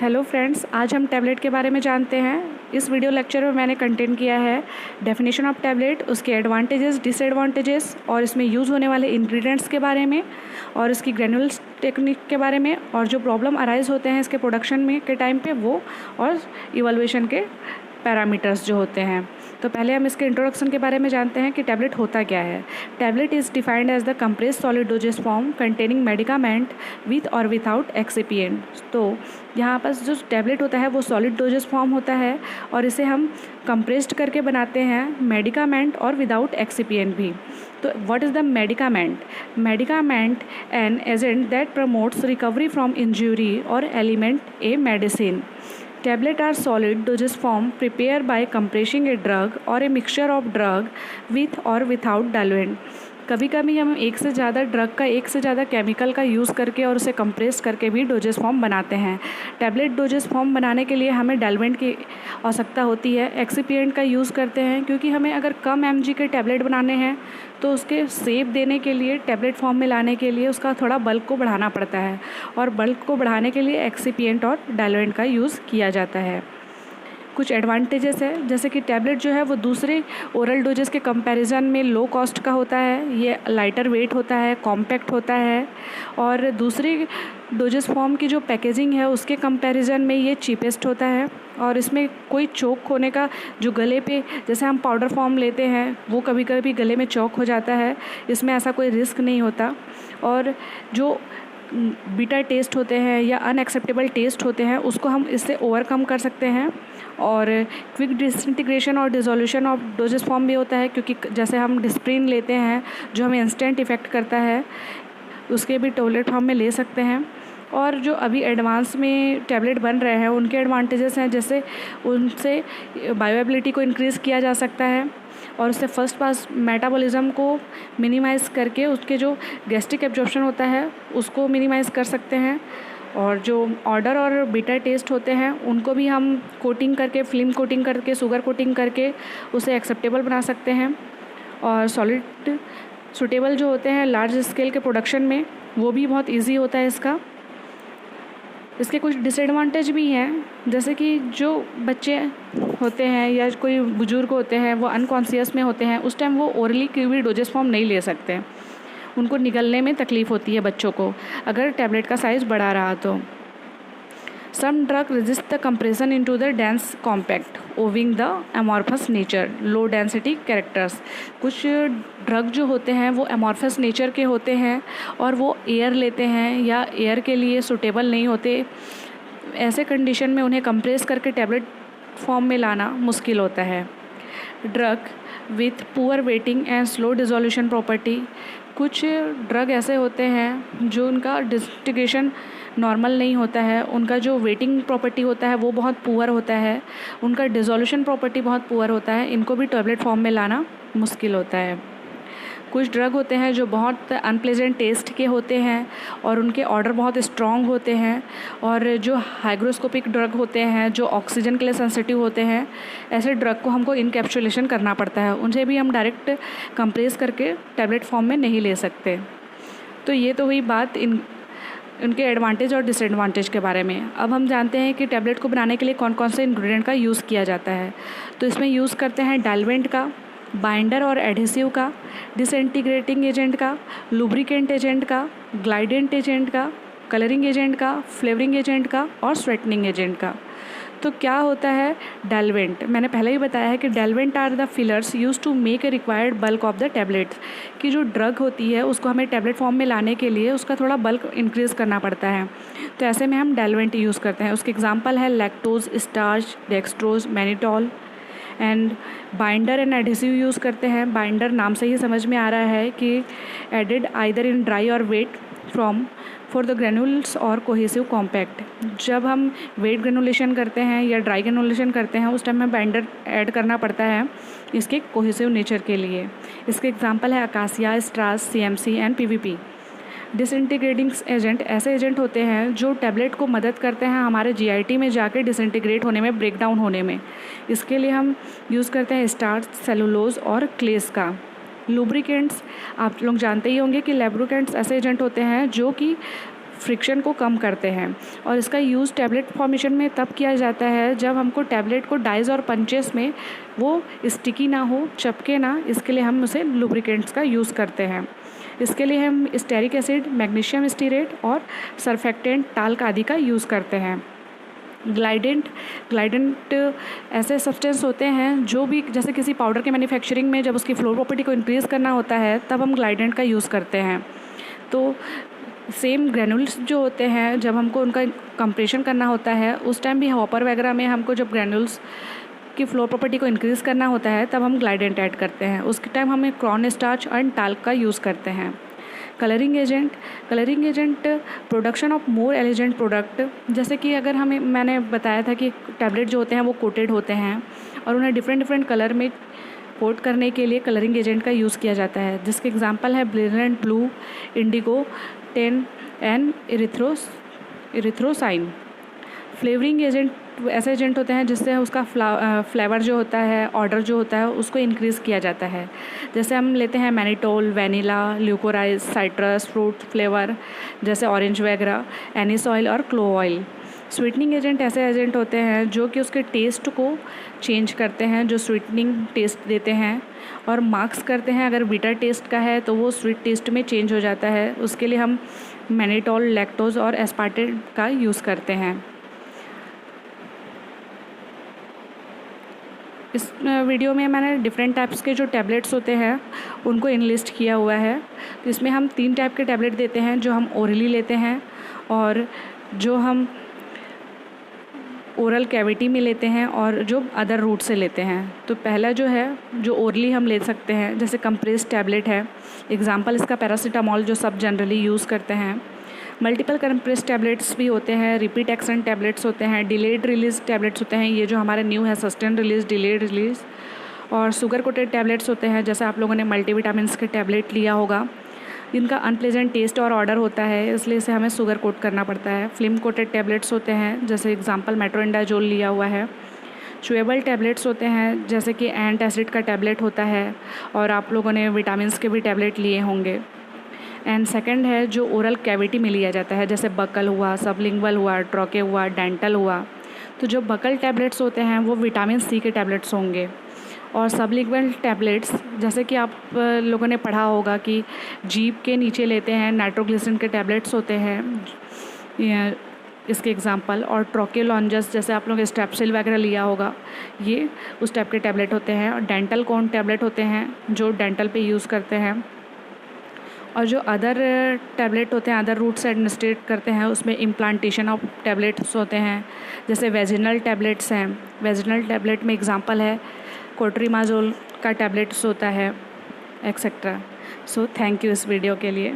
Hello friends, आज हम tablet के बारे में जानते हैं। इस वीडियो लेक्चर में मैंने कंटेंट किया है डेफिनेशन ऑफ टैबलेट, उसके एडवांटेजेस, डिसएडवांटेजेस और इसमें यूज़ होने वाले इंग्रेडिएंट्स के बारे में और इसकी ग्रेनुल्स टेक्निक के बारे में और जो प्रॉब्लम अराइज होते हैं इसके प्रोडक्शन में के टाइम पे वो और इवैल्यूएशन के पैरामीटर्स जो होते हैं। तो पहले हम इसके इंट्रोडक्शन के बारे में जानते हैं कि टैबलेट होता क्या है। Tablet is defined as the compressed solid doses form containing medicament with और विदाउट एक्सिपिएंट। तो यहाँ पर जो टैबलेट होता है वो सॉलिड डोजेस फॉर्म होता है और इसे हम कंप्रेस्ड करके बनाते हैं मेडिकामेंट और विदाउट एक्सिपिएंट भी। तो what is the medicament? Medicament an agent that promotes recovery from injury और element a medicine. Tablet are solid dosage form prepared by compressing a drug or a mixture of drug with or without diluent। कभी कभी हम एक से ज़्यादा drug का एक से ज़्यादा केमिकल का यूज़ करके और उसे कंप्रेस करके भी डोजेस फॉर्म बनाते हैं। टैबलेट डोजेस फॉर्म बनाने के लिए हमें डाइल्यूएंट की आवश्यकता होती है। एक्सिपिएंट का यूज़ करते हैं क्योंकि हमें अगर कम mg के टैबलेट बनाने हैं तो उसके शेप देने के लिए, टैबलेट फॉर्म में लाने के लिए उसका थोड़ा बल्क को बढ़ाना पड़ता है और बल्क को बढ़ाने के लिए एक्सिपिएंट और डाइल्यूएंट का यूज़ किया जाता है। कुछ एडवांटेजेस है, जैसे कि टैबलेट जो है वो दूसरे ओरल डोजेस के कंपैरिजन में लो कॉस्ट का होता है, ये लाइटर वेट होता है, कॉम्पैक्ट होता है और दूसरे डोजेस फॉर्म की जो पैकेजिंग है उसके कंपैरिजन में ये चीपेस्ट होता है और इसमें कोई चोक होने का, जो गले पे जैसे हम पाउडर फॉर्म लेते हैं वो कभी कभी गले में चौक हो जाता है, इसमें ऐसा कोई रिस्क नहीं होता। और जो बीटर टेस्ट होते हैं या अनएक्सेप्टेबल टेस्ट होते हैं उसको हम इससे ओवरकम कर सकते हैं। और क्विक डिसइंटीग्रेशन और डिसोल्यूशन ऑफ डोजेस फॉर्म भी होता है, क्योंकि जैसे हम डिस्प्रिन लेते हैं जो हमें इंस्टेंट इफ़ेक्ट करता है, उसके भी टैबलेट फॉर्म में ले सकते हैं। और जो अभी एडवांस में टैबलेट बन रहे हैं उनके एडवांटेजेस हैं, जैसे उनसे बायोएबिलिटी को इंक्रीज़ किया जा सकता है और उससे फर्स्ट पास मेटाबॉलिज्म को मिनिमाइज़ करके उसके जो गैस्ट्रिक एब्जॉर्प्शन होता है उसको मिनिमाइज़ कर सकते हैं। और जो ऑर्डर और बीटा टेस्ट होते हैं उनको भी हम कोटिंग करके, फिल्म कोटिंग करके, शुगर कोटिंग करके उसे एक्सेप्टेबल बना सकते हैं। और सॉलिड सूटेबल जो होते हैं लार्ज स्केल के प्रोडक्शन में वो भी बहुत ईजी होता है इसके कुछ डिसएडवांटेज भी हैं, जैसे कि जो बच्चे होते हैं या कोई बुजुर्ग होते हैं वो अनकॉन्शियस में होते हैं, उस टाइम वो ओरली कोई भी डोजेस फॉर्म नहीं ले सकते, उनको निगलने में तकलीफ़ होती है बच्चों को अगर टैबलेट का साइज़ बढ़ा रहा तो। Some drug resist the compression into the dense compact owing the amorphous nature low density characters. कुछ ड्रग जो होते हैं वो एमॉर्फस नेचर के होते हैं और वो एयर लेते हैं या एयर के लिए सूटेबल नहीं होते। ऐसे कंडीशन में उन्हें कंप्रेस करके टैबलेट फॉर्म में लाना मुश्किल होता है। Drug with poor waiting and slow dissolution property. कुछ ड्रग ऐसे होते हैं जो उनका डिस्टिग्रेशन नॉर्मल नहीं होता है, उनका जो वेटिंग प्रॉपर्टी होता है वो बहुत पुअर होता है, उनका डिसोल्यूशन प्रॉपर्टी बहुत पुअर होता है, इनको भी टैबलेट फॉर्म में लाना मुश्किल होता है। कुछ ड्रग होते हैं जो बहुत अनप्लेजेंट टेस्ट के होते हैं और उनके ऑर्डर बहुत स्ट्रॉन्ग होते हैं। और जो हाइग्रोस्कोपिक ड्रग होते हैं जो ऑक्सीजन के लिए सेंसिटिव होते हैं, ऐसे ड्रग को हमको इनकैप्सुलेशन करना पड़ता है, उनसे भी हम डायरेक्ट कंप्रेस करके टैबलेट फॉर्म में नहीं ले सकते। तो ये तो हुई बात उनके एडवांटेज और डिसएडवांटेज के बारे में। अब हम जानते हैं कि टैबलेट को बनाने के लिए कौन कौन से इंग्रेडिएंट का यूज़ किया जाता है। तो इसमें यूज़ करते हैं डाइल्यूएंट का, बाइंडर और एडहेसिव का, डिसइंटीग्रेटिंग एजेंट का, लुब्रिकेंट एजेंट का, ग्लाइडेंट एजेंट का, कलरिंग एजेंट का, फ्लेवरिंग एजेंट का और स्वेटनिंग एजेंट का। तो क्या होता है डाइल्यूएंट? मैंने पहले ही बताया है कि diluent are the fillers use to make a required bulk of the tablets. कि जो ड्रग होती है उसको हमें टैबलेट फॉर्म में लाने के लिए उसका थोड़ा बल्क इंक्रीज़ करना पड़ता है, तो ऐसे में हम डाइल्यूएंट यूज़ करते हैं। उसके एग्जांपल है lactose, starch, dextrose, mannitol. And binder and adhesive use करते हैं। बाइंडर नाम से ही समझ में आ रहा है कि एडेड आइदर इन ड्राई और wet from for the granules और कोहेसिव कॉम्पैक्ट। जब हम वेट ग्रेनुलेशन करते हैं या ड्राई ग्रेनुलेशन करते हैं उस टाइम में बाइंडर ऐड करना पड़ता है इसके कोहेसिव नेचर के लिए। इसके एग्जांपल है acacia, स्ट्रास, CMC and PVP. Disintegrating agent ऐसे एजेंट होते हैं जो टैबलेट को मदद करते हैं हमारे जीआईटी में जाके डिसइंटीग्रेट होने में, ब्रेक डाउन होने में। इसके लिए हम यूज़ करते हैं स्टार्च, सेलुलोज और क्लेस का। लुब्रिकेंट्स आप लोग जानते ही होंगे कि लुब्रिकेंट्स ऐसे एजेंट होते हैं जो कि फ्रिक्शन को कम करते हैं। और इसका यूज़ टैबलेट फॉर्मेशन में तब किया जाता है जब हमको टैबलेट को डाइज और पंचेस में वो स्टिकी ना हो, चपके ना, इसके लिए हम उसे लुब्रिकेंट्स का यूज़ करते हैं। इसके लिए हम स्टेरिक एसिड, मैग्नीशियम स्टीरेट और सरफेक्टेंट, टाल्क आदि का यूज़ करते हैं। ग्लाइडेंट ऐसे सब्सटेंस होते हैं जो भी, जैसे किसी पाउडर के मैन्युफैक्चरिंग में जब उसकी फ्लोर प्रॉपर्टी को इंक्रीज़ करना होता है तब हम ग्लाइडेंट का यूज़ करते हैं। तो सेम ग्रैनुल्स जो होते हैं, जब हमको उनका कंप्रेशन करना होता है उस टाइम भी हॉपर वगैरह में हमको जब ग्रैनुल्स की फ्लोर प्रॉपर्टी को इंक्रीज़ करना होता है तब हम ग्लाइडेंट ऐड करते हैं। उसके टाइम हमें कॉर्न स्टार्च एंड टाल्क का यूज़ करते हैं। Colouring agent production of more एलिजेंट product, जैसे कि अगर मैंने बताया था कि टैबलेट जो होते हैं वो कोटेड होते हैं और उन्हें डिफरेंट कलर में कोट करने के लिए कलरिंग एजेंट का यूज़ किया जाता है, जिसके एग्जांपल है ब्रिलियंट ब्लू, इंडिगो, टेन एंड इरिथ्रोसाइन। फ्लेवरिंग एजेंट ऐसे एजेंट होते हैं जिससे उसका फ्लेवर जो होता है, ऑर्डर जो होता है, उसको इंक्रीज़ किया जाता है। जैसे हम लेते हैं mannitol, vanilla, liquorice, citrus, fruit flavour जैसे ऑरेंज वगैरह, एनिस ऑयल और क्लोव ऑयल। स्वीटनिंग एजेंट ऐसे एजेंट होते हैं जो कि उसके टेस्ट को चेंज करते हैं, जो स्वीटनिंग टेस्ट देते हैं और मार्क्स करते हैं। अगर बिटर टेस्ट का है तो वो स्वीट टेस्ट में चेंज हो जाता है, उसके लिए हम मैनिटोल, लैक्टोज और एस्पार्टेट का यूज़ करते हैं। इस वीडियो में मैंने डिफरेंट टाइप्स के जो टैबलेट्स होते हैं उनको इनलिस्ट किया हुआ है। तो इसमें हम 3 टाइप के टैबलेट देते हैं, जो हम ओरली लेते हैं और जो हम ओरल कैविटी में लेते हैं और जो अदर रूट से लेते हैं। तो पहला जो है, जो ओरली हम ले सकते हैं, जैसे कंप्रेस्ड टैबलेट है, एग्जांपल इसका पैरासीटामॉल जो सब जनरली यूज़ करते हैं। मल्टीपल कंप्रेस्ड टैबलेट्स भी होते हैं, रिपीट एक्शन टैबलेट्स होते हैं, डिलेड रिलीज टैबलेट्स होते हैं, ये जो हमारे न्यू है सस्टेन रिलीज, डिलेड रिलीज, और शुगर कोटेड टैबलेट्स होते हैं, जैसे आप लोगों ने मल्टीविटामिन्स के टैबलेट लिया होगा। इनका अनप्लेजेंट टेस्ट और ऑर्डर होता है, इसलिए इसे हमें शुगर कोट करना पड़ता है। फिल्म कोटेड टैबलेट्स होते हैं, जैसे एग्जांपल मेट्रोइंडाजोल लिया हुआ है। चुएबल टैबलेट्स होते हैं, जैसे कि एंटासिड का टैबलेट होता है, और आप लोगों ने विटामिन्स के भी टैबलेट लिए होंगे। एंड सेकंड है जो ओरल कैविटी में लिया जाता है, जैसे बकल हुआ, सबलिंगुअल हुआ, ट्रोके हुआ, डेंटल हुआ। तो जो बकल टैबलेट्स होते हैं वो विटामिन सी के टैबलेट्स होंगे, और सबलिंगुअल टैबलेट्स जैसे कि आप लोगों ने पढ़ा होगा कि जीभ के नीचे लेते हैं, नाइट्रोग्लिसरीन के टैबलेट्स होते हैं इसके एग्जांपल, और ट्रोकेलॉन्जस जैसे आप लोग स्ट्रेप्सिल वगैरह लिया होगा, ये उस टाइप के टैबलेट होते हैं। और डेंटल कोन टैबलेट होते हैं जो डेंटल पे यूज़ करते हैं। और जो अदर टैबलेट होते हैं, अदर रूट से एडमिनिस्ट्रेट करते हैं, उसमें इम्प्लांटेशन ऑफ टैबलेट्स होते हैं, जैसे वेजिनल टैबलेट्स हैं। वेजिनल टैबलेट में एग्जांपल है कोट्रीमाजोल का टैबलेट्स होता है, एक्सेट्रा। सो थैंक यू इस वीडियो के लिए।